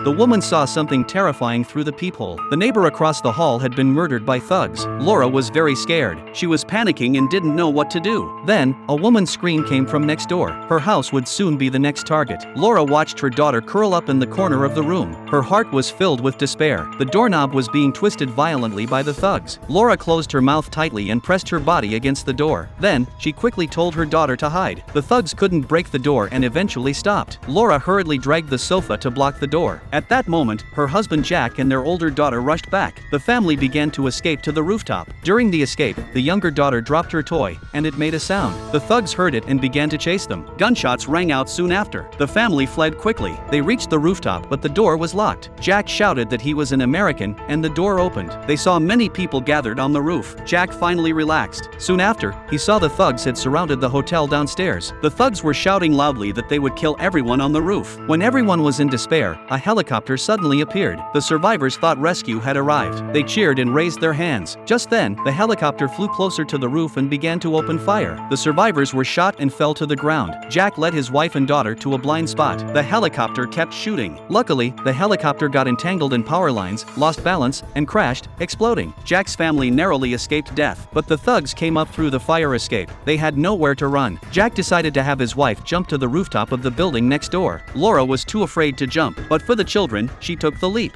The woman saw something terrifying through the peephole. The neighbor across the hall had been murdered by thugs. Laura was very scared. She was panicking and didn't know what to do. Then, a woman's scream came from next door. Her house would soon be the next target. Laura watched her daughter curl up in the corner of the room. Her heart was filled with despair. The doorknob was being twisted violently by the thugs. Laura closed her mouth tightly and pressed her body against the door. Then, she quickly told her daughter to hide. The thugs couldn't break the door and eventually stopped. Laura hurriedly dragged the sofa to block the door. At that moment, her husband Jack and their older daughter rushed back. The family began to escape to the rooftop. During the escape, the younger daughter dropped her toy, and it made a sound. The thugs heard it and began to chase them. Gunshots rang out soon after. The family fled quickly. They reached the rooftop, but the door was locked. Jack shouted that he was an American, and the door opened. They saw many people gathered on the roof. Jack finally relaxed. Soon after, he saw the thugs had surrounded the hotel downstairs. The thugs were shouting loudly that they would kill everyone on the roof. When everyone was in despair, a helicopter suddenly appeared. The survivors thought rescue had arrived. They cheered and raised their hands. Just then, the helicopter flew closer to the roof and began to open fire. The survivors were shot and fell to the ground. Jack led his wife and daughter to a blind spot. The helicopter kept shooting. Luckily, the helicopter got entangled in power lines, lost balance, and crashed, exploding. Jack's family narrowly escaped death, but the thugs came up through the fire escape. They had nowhere to run. Jack decided to have his wife jump to the rooftop of the building next door. Laura was too afraid to jump, but for the children, she took the leap.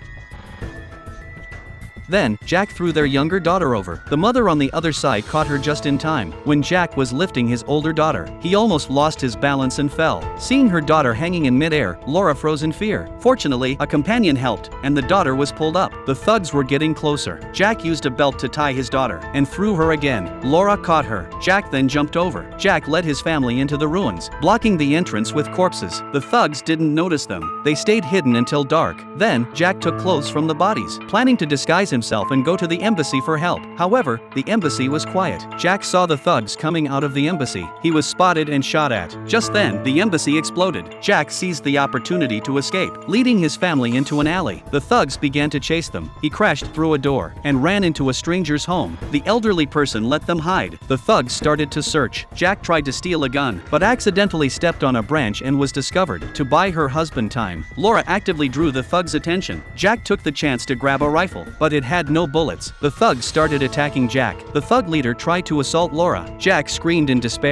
Then, Jack threw their younger daughter over. The mother on the other side caught her just in time. When Jack was lifting his older daughter, he almost lost his balance and fell. Seeing her daughter hanging in midair, Laura froze in fear. Fortunately, a companion helped, and the daughter was pulled up. The thugs were getting closer. Jack used a belt to tie his daughter, and threw her again. Laura caught her. Jack then jumped over. Jack led his family into the ruins, blocking the entrance with corpses. The thugs didn't notice them. They stayed hidden until dark. Then, Jack took clothes from the bodies, planning to disguise himself and go to the embassy for help. However, the embassy was quiet. Jack saw the thugs coming out of the embassy. He was spotted and shot at. Just then, the embassy exploded. Jack seized the opportunity to escape, leading his family into an alley. The thugs began to chase them. He crashed through a door and ran into a stranger's home. The elderly person let them hide. The thugs started to search. Jack tried to steal a gun, but accidentally stepped on a branch and was discovered. To buy her husband time, Laura actively drew the thugs' attention. Jack took the chance to grab a rifle, but it had no bullets. The thugs started attacking Jack. The thug leader tried to assault Laura. Jack screamed in despair.